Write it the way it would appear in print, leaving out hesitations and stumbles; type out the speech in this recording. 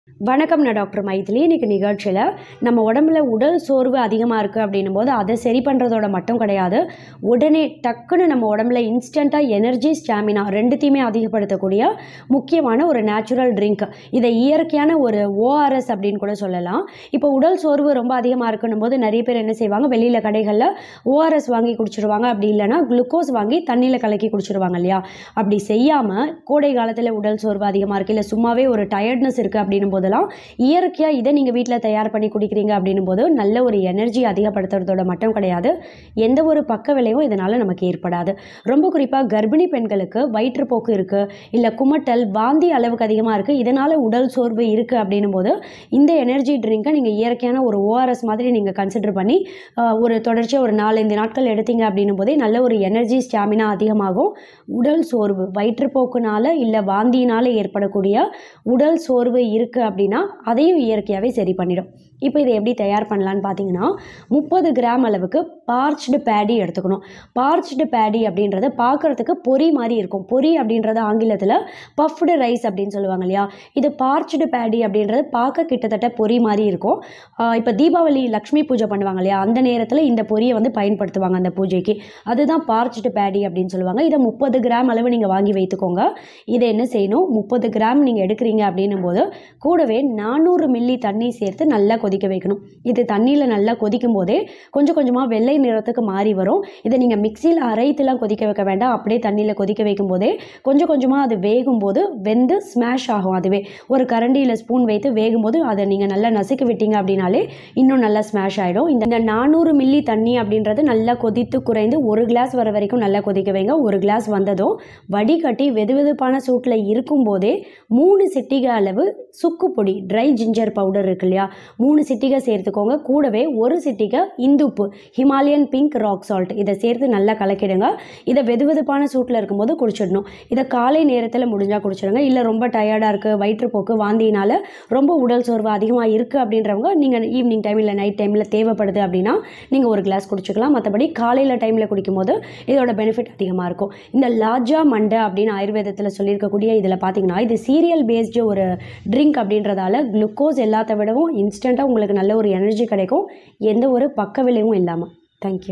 வணக்கம், நான் டாக்டர் மைதிலி. இன்னைக்கு நிகழ்ச்சியில் நம்ம உடம்புல உடல் சோர்வு அதிகமாக இருக்குது அப்படின்னும் போது அதை சரி பண்ணுறதோட மட்டும் கிடையாது, உடனே டக்குன்னு நம்ம உடம்புல இன்ஸ்டண்ட்டாக எனர்ஜி, ஸ்டாமினா ரெண்டுத்தையுமே அதிகப்படுத்தக்கூடிய முக்கியமான ஒரு நேச்சுரல் ட்ரிங்க். இதை இயற்கையான ஒரு ஓஆர்எஸ் அப்படின்னு கூட சொல்லலாம். இப்போ உடல் சோர்வு ரொம்ப அதிகமாக இருக்குன்னும் போது நிறைய பேர் என்ன செய்வாங்க, வெளியில் கடைகளில் ஓஆர்எஸ் வாங்கி குடிச்சிடுவாங்க. அப்படி இல்லைன்னா குளுக்கோஸ் வாங்கி தண்ணியில் கலக்கி குடிச்சிடுவாங்க இல்லையா? அப்படி செய்யாமல் கோடை காலத்தில் உடல் சோர்வு அதிகமாக இருக்குது, இல்லை சும்மாவே ஒரு டயர்ட்னஸ் இருக்குது அப்படின்னும் போதெல்லாம் இயற்கையாக இதை நீங்கள் வீட்டில் தயார் பண்ணி குடிக்கிறீங்க அப்படின்னும் போது நல்ல ஒரு எனர்ஜி அதிகப்படுத்துறதோட மட்டும் கிடையாது, எந்த ஒரு பக்க விளைவும் இதனால் நமக்கு ஏற்படாது. ரொம்ப குறிப்பாக கர்ப்பிணி பெண்களுக்கு வயிற்றுப்போக்கு இருக்குது, இல்லை குமட்டல், வாந்தி அளவுக்கு அதிகமாக இருக்குது, இதனால் உடல் சோர்வு இருக்குது அப்படின்னும் போது இந்த எனர்ஜி ட்ரிங்கை நீங்கள் இயற்கையான ஒரு ஓஆர்எஸ் மாதிரி நீங்கள் கன்சிடர் பண்ணி ஒரு தொடர்ச்சியாக ஒரு 4-5 நாட்கள் எடுத்தீங்க அப்படின்னும் போதே நல்ல ஒரு எனர்ஜி, ஸ்டாமினா அதிகமாகும். உடல் சோர்வு வயிற்றுப்போக்குனால இல்லை வாந்தியினால் ஏற்படக்கூடிய உடல் சோர்வு இருக்குது அப்படின்னா அதையும் இயற்கையாகவே சரி பண்ணிடும். இப்போ இதை எப்படி தயார் பண்ணலான்னு பார்த்தீங்கன்னா, 30 கிராம் அளவுக்கு பார்ச்டு பேடி எடுத்துக்கணும். பார்ச்டு பேடி அப்படின்றது பார்க்குறதுக்கு பொரி மாதிரி இருக்கும். பொரி அப்படின்றது ஆங்கிலத்தில் பஃப்டு ரைஸ் அப்படின்னு சொல்லுவாங்க இல்லையா? இது பார்ச்டு பேடி அப்படின்றது பார்க்க கிட்டத்தட்ட பொரி மாதிரி இருக்கும். இப்போ தீபாவளி லக்ஷ்மி பூஜை பண்ணுவாங்க இல்லையா? அந்த நேரத்தில் இந்த பொரியை பயன்படுத்துவாங்க அந்த பூஜைக்கு. அதுதான் பார்ச்டு பேடி அப்படின்னு சொல்லுவாங்க. இதை 30 கிராம் அளவு நீங்கள் வாங்கி வைத்துக்கோங்க. இதை என்ன செய்யணும், 30 கிராம் நீங்கள் எடுக்கிறீங்க அப்படின்னும் போது கூடவே 400 மில்லி தண்ணி சேர்த்து நல்லா கொதிக்க வைக்கணும். இது தண்ணியில் நல்லா கொதிக்கும் போதே கொஞ்சம் கொஞ்சமாக வெள்ளை நிறத்துக்கு மாறி வரும். இதை நீங்கள் மிக்சியில் அரைத்துலாம் கொதிக்க வைக்க வேண்டாம். அப்படியே தண்ணியில் கொதிக்க வைக்கும் போதே கொஞ்சம் கொஞ்சமாக அது வேகும்போது வெந்து ஸ்மாஷ் ஆகும். அதுவே ஒரு கரண்டியில் ஸ்பூன் வைத்து வேகும்போது அதை நீங்கள் நல்லா நசுக்கி விட்டீங்க அப்படின்னாலே இன்னும் நல்லா ஸ்மாஷ் ஆகிடும். இந்த 400 மில்லி தண்ணி அப்படின்றது நல்லா கொதித்து குறைந்து 1 கிளாஸ் வர வரைக்கும் நல்லா கொதிக்க வைங்க. 1 கிளாஸ் வந்ததும் வடிகட்டி வெதுவெதுப்பான சூட்டில் இருக்கும் போதே 3 சிட்டிகை அளவு சுக்கு பொடி, ட்ரை ஜிஞ்சர் பவுடர் இருக்கு இல்லையா, 3 சிட்டிகை சேர்த்துக்கோங்க. கூடவே 1 சிட்டிகை இந்துப்பு, ஹிமாலயன் பிங்க் ராக் சால்ட், இதை சேர்த்து நல்லா கலக்கிடுங்க. இதை வெதுவெதுப்பான சூட்டில் இருக்கும்போது குடிச்சிடணும். இதை காலை நேரத்தில் முடிஞ்சால் குடிச்சிடுங்க. இல்லை ரொம்ப டயர்டாக இருக்குது, வயிற்றுப்போக்கு, வாந்தியினால் ரொம்ப உடல் சோர்வு அதிகமாக இருக்குது அப்படின்றவங்க நீங்கள் ஈவினிங் டைம் இல்லை நைட் டைமில் தேவைப்படுது அப்படின்னா நீங்கள் 1 கிளாஸ் குடிச்சிக்கலாம். மற்றபடி காலையில் டைமில் குடிக்கும்போது இதோட பெனிஃபிட் அதிகமாக இருக்கும். இந்த லாஜா மண்டை அப்படின்னு ஆயுர்வேதத்தில் சொல்லியிருக்கக்கூடிய இதில் பார்த்தீங்கன்னா, இது சீரியல் பேஸ்டு ஒரு ட்ரிங்க் அப்படின்றதால குளுக்கோஸ் எல்லாத்த விடவும் இன்ஸ்டண்ட்டாக உங்களுக்கு நல்ல ஒரு எனர்ஜி கிடைக்கும், எந்த ஒரு பக்க விளைவும் இல்லாமல். தேங்க்யூ.